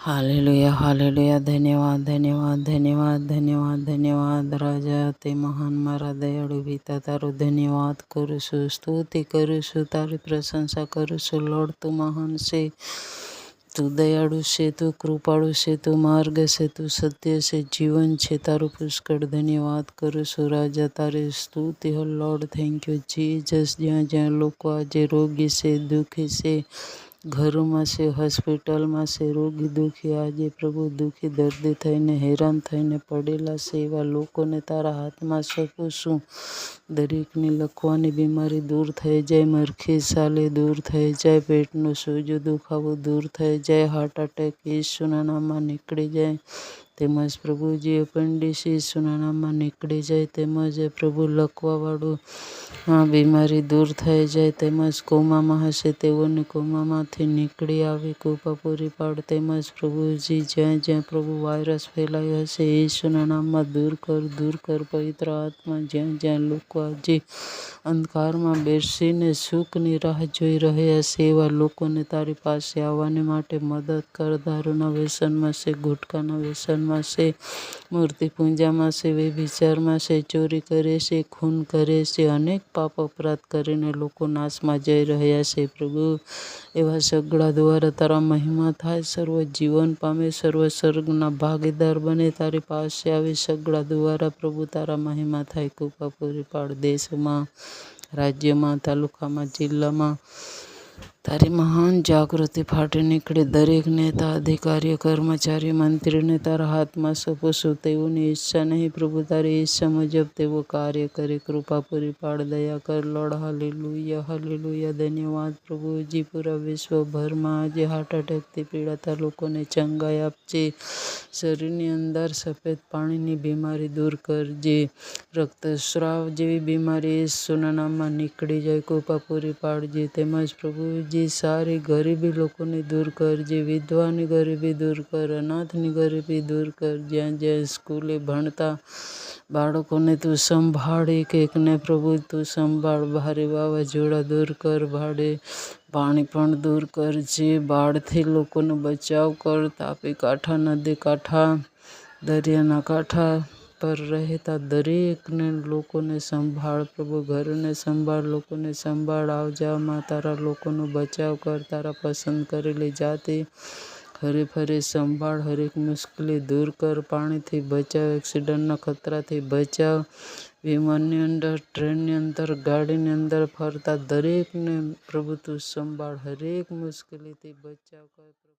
Hallelujah hallelujah धन्यवाद धन्यवाद धन्यवाद धन्यवाद धन्यवाद राजा ते महान मारा दयाळु पिता तारो धन्यवाद करूँ છું, સ્તુતિ કરું છું, તારી પ્રશંસા કરું છું. લોર્ડ તું મહાન છે, તું દયાળુ છે, તું કૃપાળુ છે, તું માર્ગ છે, તું સત્ય છે, જીવન છે. તારું પુષ્કળ ધન્યવાદ કરું છું રાજા, તારી સ્તુતિ હો લોર્ડ. Thank you Jesus. જ્યાં જ્યાં લોકો આજે રોગી છે, દુઃખી છે, ઘરોમાં છે, હોસ્પિટલમાં છે, રોગી દુઃખી આજે પ્રભુ દુઃખી દર્દી થઈને હેરાન થઈને પડેલા છે, એવા લોકોને તારા હાથમાં સોંપું છું. દરેકની લખવાની બીમારી દૂર થઈ જાય, મરખી સાલે દૂર થઈ જાય, પેટનું સોજો દુખાવો દૂર થઈ જાય, હાર્ટ એટેક ઈસુના નામમાં નીકળી જાય, તેમજ પ્રભુજી એપેન્ડિસ ઈસુના નામમાં નીકળી જાય, તેમજ પ્રભુ લખવાવાળું બીમારી દૂર થઈ જાય, તેમજ કોમામાં હશે તેઓને કોમામાંથી નીકળી આવે, કૃપા પૂરી પાડ. તેમજ પ્રભુજી જ્યાં જ્યાં પ્રભુ વાયરસ ફેલાયો હશે ઈસુના નામમાં દૂર કર પવિત્ર આત્મા. જ્યાં જ્યાં લોકો આજે અંધકારમાં બેસીને સુખની રાહ જોઈ રહ્યા છે, એવા લોકોને તારી પાસે આવવાને માટે મદદ કર. દારૂના વ્યસનમાં છે, ગુટકાના વ્યસનમાં છે, મૂર્તિ પૂજામાં છે, વ્યભિચારમાં છે, ચોરી કરે છે, ખૂન કરે છે, અનેક પાપ અપરાધ કરીને લોકો નાશમાં જઈ રહ્યા છે. પ્રભુ એવા સગડા દ્વારા તારા મહિમા થાય, સર્વ જીવન પામે, સર્વ સ્વર્ગના ભાગીદાર બને, તારી પાસે આવી સગડા દ્વારા પ્રભુ તારા મહિમા થાય. કૃપા પૂરી પાડ. દેશમાં, રાજ્યમાં, તાલુકામાં, જિલ્લામાં તારી મહાન જાગૃતિ ફાટી નીકળે. દરેક નેતા, અધિકારીઓ, કર્મચારી, મંત્રીને તારા હાથમાં સોંપું છું. તેઓની ઈચ્છા નહીં પ્રભુ, તારી ઈચ્છા મુજબ તેઓ કાર્ય કરે. કૃપા પૂરી પાડ, દયા કર લોર્ડ. હાલેલુયા હાલેલુયા ધન્યવાદ પ્રભુજી. પૂરા વિશ્વભરમાં આજે હાર્ટ એટેકથી પીડાતા લોકોને ચંગાઈ આપજે. શરીરની અંદર સફેદ પાણીની બીમારી દૂર કરજે. રક્તસ્રાવ જેવી બીમારી ઈસુના નામમાં નીકળી જાય. કૃપા પૂરી પાડજે. તેમજ પ્રભુજી સારી ગરીબી લોકોને દૂર કરજે. વિધવાની ગરીબી દૂર કર, અનાથની ગરીબી દૂર કર. જ્યાં જ્યાં સ્કૂલે ભણતા બાળકોને તું સંભાળ, એક એકને પ્રભુ તું સંભાળ. ભારે વાવાઝોડા દૂર કર, ભારે પાણી પણ દૂર કરજે. બાળથી લોકોનો બચાવ કર. તાપી કાંઠા, નદી કાંઠા, દરિયાના કાંઠા પર રહેતા દરેકને લોકોને સંભાળ પ્રભુ. ઘરને સંભાળ, લોકોને સંભાળ. આવજામાં તારા લોકોનો બચાવ કર. તારા પસંદ કરેલી જાતિ હરે ફરે સંભાળ. હરેક મુશ્કેલી દૂર કર. પાણીથી બચાવ, એક્સિડન્ટના ખતરાથી બચાવ. વિમાનની અંદર, ટ્રેનની અંદર, ગાડીની અંદર ફરતા દરેકને પ્રભુ તું સંભાળ. હરેક મુશ્કેલીથી બચાવ કર.